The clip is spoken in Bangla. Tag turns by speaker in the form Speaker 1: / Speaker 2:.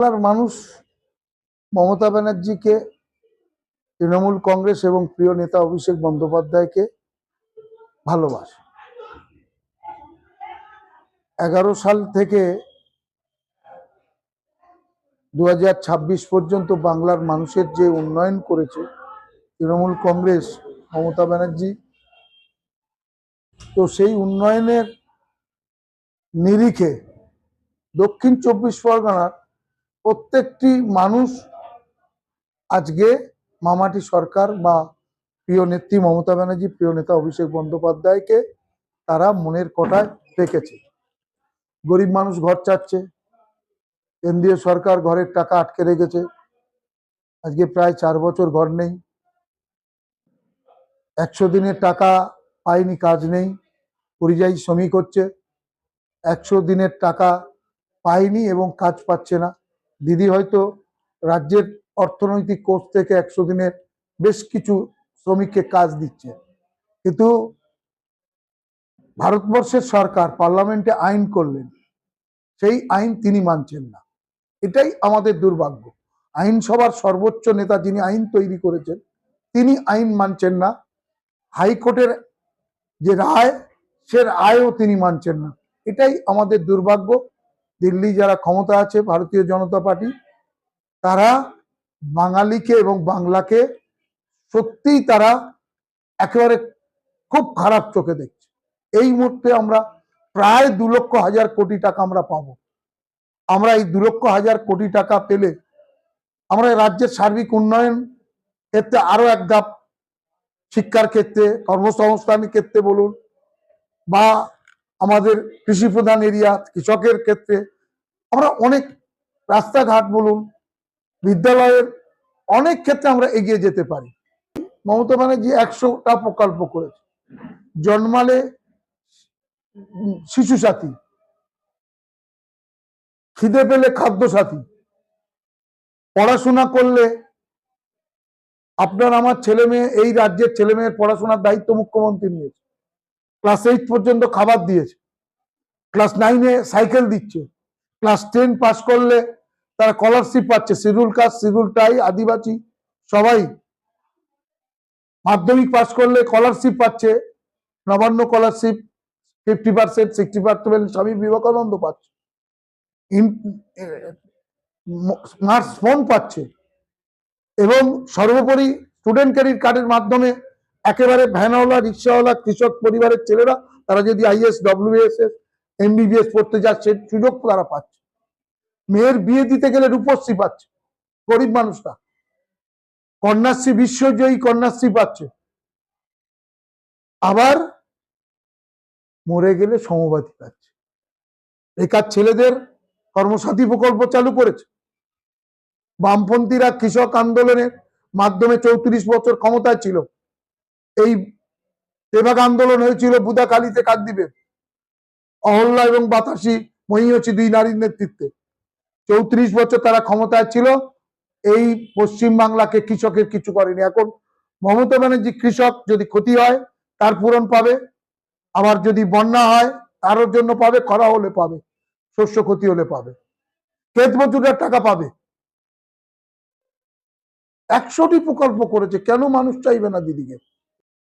Speaker 1: বাংলার মানুষ মমতা ব্যানার্জিকে, তৃণমূল কংগ্রেস এবং প্রিয় নেতা অভিষেক বন্দ্যোপাধ্যায়কে ভালোবাসে। 11 সাল থেকে 2026 পর্যন্ত বাংলার মানুষের যে উন্নয়ন করেছে তৃণমূল কংগ্রেস, মমতা ব্যানার্জি, তো সেই উন্নয়নের নিরিখে দক্ষিণ 24 পরগনার প্রত্যেকটি মানুষ আজকে মামাটি সরকার বা প্রিয় নেত্রী মমতা ব্যানার্জি, প্রিয় নেতা অভিষেক বন্দ্যোপাধ্যায়কে তারা মনের কোঠায় রেখেছে। গরিব মানুষ ঘর চাচ্ছে, কেন্দ্রীয় সরকার ঘরের টাকা আটকে রেখেছে, আজকে প্রায় 4 বছর ঘর নেই। 100 দিনের টাকা পায়নি, কাজ নেই, পরিযায়ী শ্রমিক হচ্ছে। 100 দিনের টাকা পায়নি এবং কাজ পাচ্ছে না। দিদি হয়তো রাজ্যের অর্থনৈতিক কোষ থেকে 100 দিনের বেশ কিছু শ্রমিককে কাজ দিচ্ছে, কিন্তু ভারতবর্ষের সরকার পার্লামেন্টে আইন করলেন, সেই আইন তিনি মানছেন না। এটাই আমাদের দুর্ভাগ্য। আইনসভার সর্বোচ্চ নেতা যিনি আইন তৈরি করেছেন তিনি আইন মানছেন না। হাইকোর্টের যে রায়, সে রায়ও তিনি মানছেন না। এটাই আমাদের দুর্ভাগ্য। দিল্লি যারা ক্ষমতা আছে, ভারতীয় জনতা পার্টি, তারা বাঙালিকে এবং বাংলাকে সত্যিই তারা একেবারে খুব খারাপ চোখে দেখছে। এই মুহূর্তে আমরা প্রায় 2,00,000 কোটি টাকা আমরা পাবো। আমরা এই 2,00,000 কোটি টাকা পেলে আমরা রাজ্যের সার্বিক উন্নয়ন ক্ষেত্রে আরো এক ধাপ, শিক্ষার ক্ষেত্রে, কর্মসংস্থানের ক্ষেত্রে বলুন, বা আমাদের কৃষি প্রধান এরিয়া কৃষকের ক্ষেত্রে, আমরা অনেক রাস্তাঘাট বলুন, বিদ্যালয়ের অনেক ক্ষেত্রে আমরা এগিয়ে যেতে পারি। মমতা ব্যানার্জি 100টা প্রকল্প করেছে। জন্মালে শিশু সাথী, খিদে পেলে খাদ্য সাথী, পড়াশোনা করলে আপনার আমার ছেলে মেয়ে, এই রাজ্যের ছেলে মেয়ের পড়াশোনার দায়িত্ব মুখ্যমন্ত্রী নিয়েছে। ক্লাস 8 পর্যন্ত খাবার দিয়েছে, ক্লাস 9-এ সাইকেল দিচ্ছে, ক্লাস 10 পাস করলে তারা স্কলারশিপ পাচ্ছে। শিডিউল কাস্ট, শিডিউল ট্রাইব, আদিবাসী সবাই মাধ্যমিক পাস করলে স্কলারশিপ পাচ্ছে। নবান্ন স্কলারশিপ 50%, 60% স্বামী বিবেকানন্দ পাচ্ছে। স্মার্টফোন পাচ্ছে, এবং সর্বোপরি স্টুডেন্ট ক্রেডিট কার্ডের মাধ্যমে একেবারে ভ্যানওয়ালা, রিক্সাওয়ালা, কৃষক পরিবারের ছেলেরা তারা যদি IAS, WSS, MBBS পড়তে যায়, সে সুযোগ তারা পাচ্ছে। মেয়ের বিয়ে দিতে গেলে রূপশ্রী পাচ্ছে গরিব মানুষরা, কন্যাশ্রী, বিশ্বজয়ী কন্যাশ্রী পাচ্ছে, আবার মরে গেলে সমবাদী পাচ্ছে। বেকার ছেলেদের কর্মসাথী প্রকল্প চালু করেছে। বামপন্থীরা কৃষক আন্দোলনের মাধ্যমে 34 বছর ক্ষমতায় ছিল। এই তেভাগ আন্দোলন হয়েছিল বুদাখালীতে, কাকদ্বীপে, অহল্যা এবং বাতাসী মহিষী 2 নারীর নেতৃত্বে। 34 বছর তারা ক্ষমতায় ছিল। এই পশ্চিম বাংলাকে কৃষকের কিছু করেনি। এখন মমতা ব্যানার্জি, কৃষক যদি ক্ষতি হয় তার পূরণ পাবে, আবার যদি বন্যা হয় তারও জন্য পাবে, খরা হলে পাবে, শস্য ক্ষতি হলে পাবে, ক্ষেত মজুরের টাকা পাবে। 100টি প্রকল্প করেছে, কেন মানুষ চাইবে না দিদিকে?